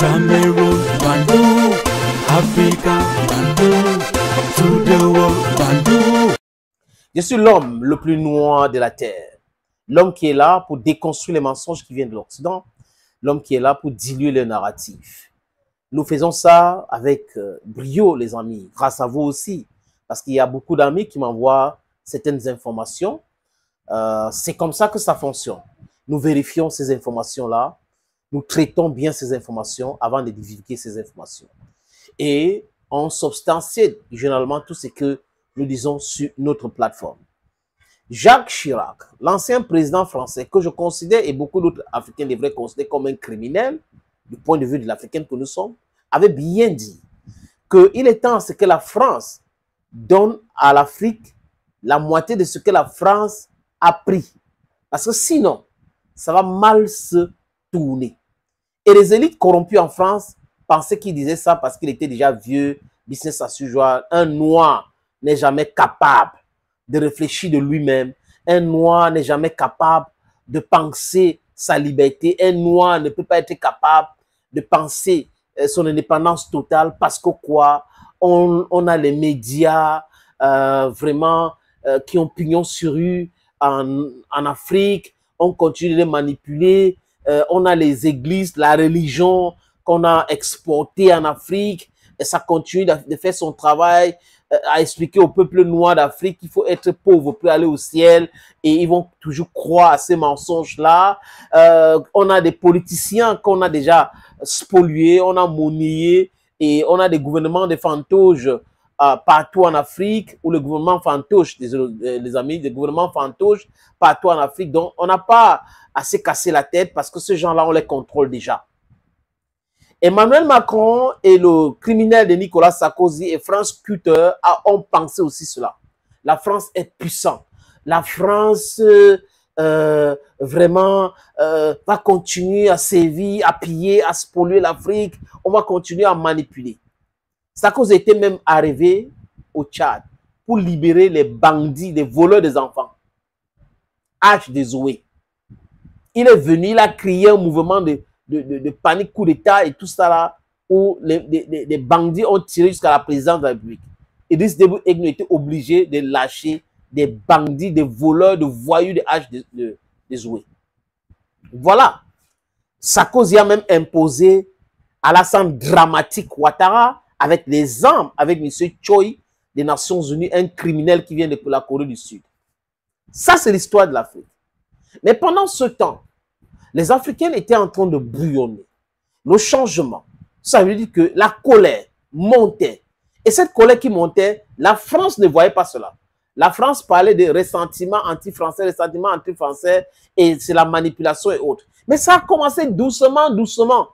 Cameroon, Bandung, Africa, Bandung, to the world, Bandung. Je suis l'homme le plus noir de la terre. L'homme qui est là pour déconstruire les mensonges qui viennent de l'Occident. L'homme qui est là pour diluer les narratifs. Nous faisons ça avec brio, les amis, grâce à vous aussi. Parce qu'il y a beaucoup d'amis qui m'envoient certaines informations. C'est comme ça que ça fonctionne. Nous vérifions ces informations-là. Nous traitons bien ces informations avant de divulguer ces informations. Et on substantie généralement tout ce que nous disons sur notre plateforme. Jacques Chirac, l'ancien président français, que je considère et beaucoup d'autres Africains devraient considérer comme un criminel, du point de vue de l'Africain que nous sommes, avait bien dit qu'il est temps à ce que la France donne à l'Afrique la moitié de ce que la France a pris. Parce que sinon, ça va mal se tourner. Et les élites corrompues en France pensaient qu'il disait ça parce qu'il était déjà vieux, business as usual. Un noir n'est jamais capable de réfléchir de lui-même. Un noir n'est jamais capable de penser sa liberté. Un noir ne peut pas être capable de penser son indépendance totale parce que quoi? On a les médias vraiment qui ont pignon sur rue en Afrique. On continue de les manipuler. On a les églises, la religion qu'on a exportée en Afrique. Et ça continue de faire son travail à expliquer au peuple noir d'Afrique qu'il faut être pauvre pour aller au ciel. Et ils vont toujours croire à ces mensonges-là. On a des politiciens qu'on a déjà spoliés, on a monnayés. Et on a des gouvernements de fantôches partout en Afrique, ou le gouvernement fantoche, désolé les amis, des gouvernements fantoches partout en Afrique. Donc, on n'a pas à se casser la tête parce que ces gens-là, on les contrôle déjà. Emmanuel Macron et le criminel de Nicolas Sarkozy et France Cutter ont pensé aussi cela. La France est puissante. La France vraiment va continuer à sévir, à piller, à spolier l'Afrique. On va continuer à manipuler. Sarkozy était même arrivé au Tchad pour libérer les bandits, les voleurs des enfants. H de Zoé. Il est venu, il a créé un mouvement de panique, coup d'État et tout ça là, où les bandits ont tiré jusqu'à la présidence de la République. Idriss Déby était obligé de lâcher des bandits, des voleurs, de voyous de H de Zoé. Voilà. Sarkozy a même imposé Alassane Dramatique Ouattara avec les armes, avec M. Choi des Nations Unies, un criminel qui vient de la Corée du Sud. Ça, c'est l'histoire de l'Afrique. Mais pendant ce temps, les Africains étaient en train de bouillonner. Le changement, ça veut dire que la colère montait. Et cette colère qui montait, la France ne voyait pas cela. La France parlait de ressentiment anti-français, et c'est la manipulation et autres. Mais ça a commencé doucement, doucement.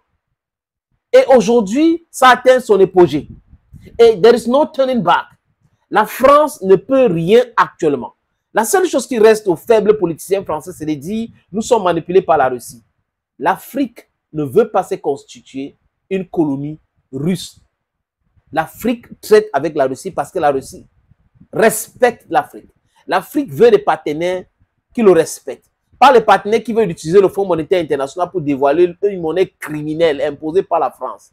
Et aujourd'hui, ça atteint son apogée. Et there is no turning back. La France ne peut rien actuellement. La seule chose qui reste aux faibles politiciens français, c'est de dire nous sommes manipulés par la Russie. L'Afrique ne veut pas se constituer une colonie russe. L'Afrique traite avec la Russie parce que la Russie respecte l'Afrique. L'Afrique veut des partenaires qui le respectent. Pas les partenaires qui veulent utiliser le Fonds monétaire international pour dévoiler une monnaie criminelle imposée par la France.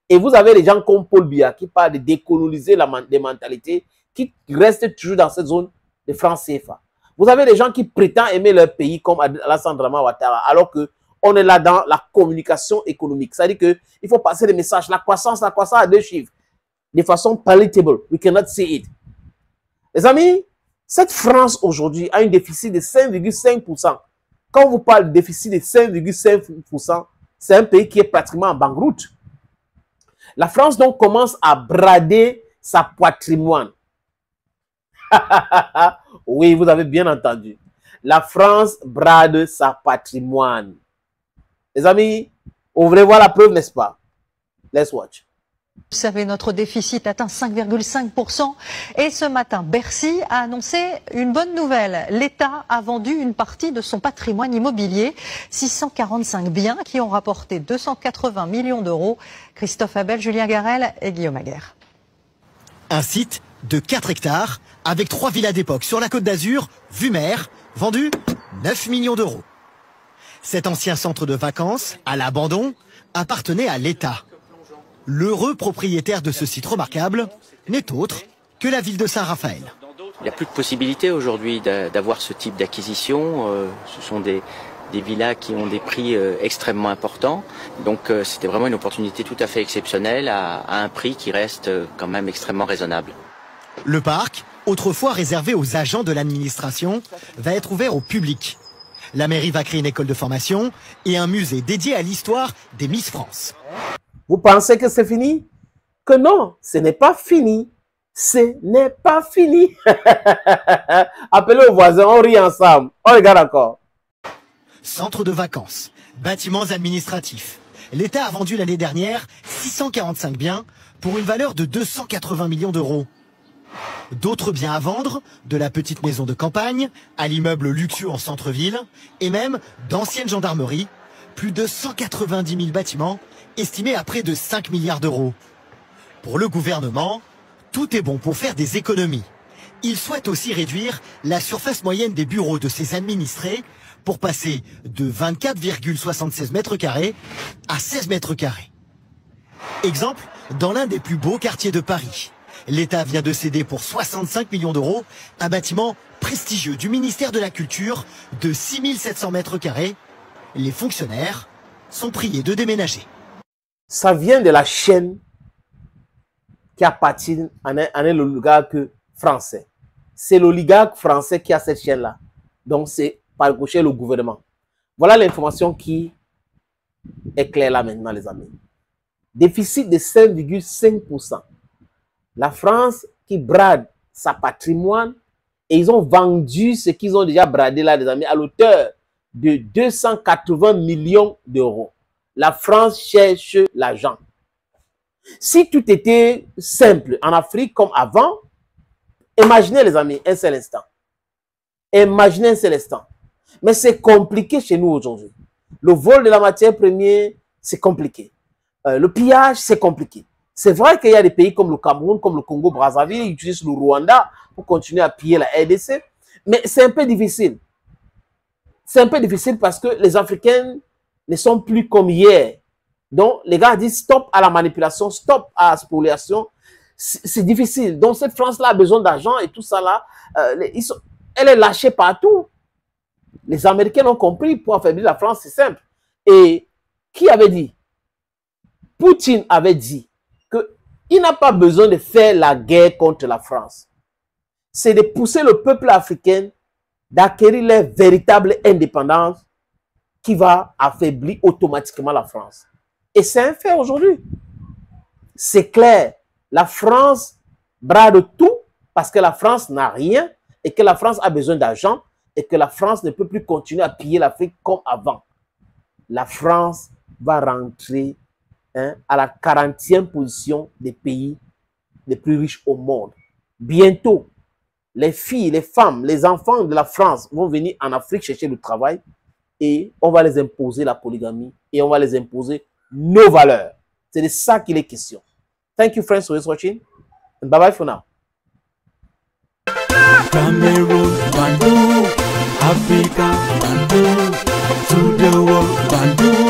Et vous avez des gens comme Paul Biya qui parlent de décoloniser des mentalités qui restent toujours dans cette zone de France CFA. Vous avez des gens qui prétendent aimer leur pays comme Alassane Dramane Ouattara, alors qu'on est là dans la communication économique. C'est-à-dire qu'il faut passer des messages. La croissance à 2 chiffres. De façon palatable. We cannot see it. Les amis, cette France aujourd'hui a un déficit de 5,5%. Quand on vous parle de déficit de 5,5%, c'est un pays qui est pratiquement en banqueroute. La France donc commence à brader sa patrimoine. Oui, vous avez bien entendu. La France brade sa patrimoine. Les amis, vous voulez voir la preuve, n'est-ce pas? Let's watch. Vous savez, notre déficit atteint 5,5%. Et ce matin, Bercy a annoncé une bonne nouvelle. L'État a vendu une partie de son patrimoine immobilier, 645 biens qui ont rapporté 280 millions d'euros. Christophe Abel, Julien Garel et Guillaume Aguerre. Un site de 4 hectares avec 3 villas d'époque sur la Côte d'Azur, vue mer, vendu 9 millions d'euros. Cet ancien centre de vacances, à l'abandon, appartenait à l'État. L'heureux propriétaire de ce site remarquable n'est autre que la ville de Saint-Raphaël. Il n'y a plus de possibilité aujourd'hui d'avoir ce type d'acquisition. Ce sont des villas qui ont des prix extrêmement importants. Donc c'était vraiment une opportunité tout à fait exceptionnelle à un prix qui reste quand même extrêmement raisonnable. Le parc, autrefois réservé aux agents de l'administration, va être ouvert au public. La mairie va créer une école de formation et un musée dédié à l'histoire des Miss France. Vous pensez que c'est fini? Que non, ce n'est pas fini. Ce n'est pas fini. Appelez aux voisins, on rit ensemble. On regarde encore. Centre de vacances, bâtiments administratifs. L'État a vendu l'année dernière 645 biens pour une valeur de 280 millions d'euros. D'autres biens à vendre, de la petite maison de campagne à l'immeuble luxueux en centre-ville et même d'anciennes gendarmeries. Plus de 190 000 bâtiments estimés à près de 5 milliards d'euros. Pour le gouvernement, tout est bon pour faire des économies. Il souhaite aussi réduire la surface moyenne des bureaux de ses administrés pour passer de 24,76 mètres carrés à 16 mètres carrés. Exemple, dans l'un des plus beaux quartiers de Paris. L'État vient de céder pour 65 millions d'euros un bâtiment prestigieux du ministère de la Culture de 6 700 mètres carrés. Les fonctionnaires sont priés de déménager. Ça vient de la chaîne qui appartient à un oligarque français. C'est l'oligarque français qui a cette chaîne-là. Donc, c'est par gauche le gouvernement. Voilà l'information qui est claire là maintenant, les amis. Déficit de 5,5%. La France qui brade sa patrimoine et ils ont vendu ce qu'ils ont déjà bradé là, les amis, à l'auteur de 280 millions d'euros. La France cherche l'argent. Si tout était simple en Afrique comme avant, imaginez les amis, un seul instant. Imaginez un seul instant. Mais c'est compliqué chez nous aujourd'hui. Le vol de la matière première, c'est compliqué. Le pillage, c'est compliqué. C'est vrai qu'il y a des pays comme le Cameroun, comme le Congo-Brazzaville, ils utilisent le Rwanda pour continuer à piller la RDC. Mais c'est un peu difficile. C'est un peu difficile parce que les Africains ne sont plus comme hier. Donc, les gars disent stop à la manipulation, stop à la spoliation. C'est difficile. Donc, cette France-là a besoin d'argent et tout ça là, elle est lâchée partout. Les Américains ont compris, pour affaiblir la France, c'est simple. Et qui avait dit? Poutine avait dit qu'il n'a pas besoin de faire la guerre contre la France. C'est de pousser le peuple africain d'acquérir leur véritable indépendance qui va affaiblir automatiquement la France. Et c'est un fait aujourd'hui. C'est clair. La France brade tout parce que la France n'a rien et que la France a besoin d'argent et que la France ne peut plus continuer à piller l'Afrique comme avant. La France va rentrer à la 40e position des pays les plus riches au monde. Bientôt, les filles, les femmes, les enfants de la France vont venir en Afrique chercher du travail et on va les imposer la polygamie et on va les imposer nos valeurs. C'est de ça qu'il est question. Thank you, friends, for watching. And bye-bye for now. Cameroon, Bandung, Africa, Bandung, to the world, Bandung.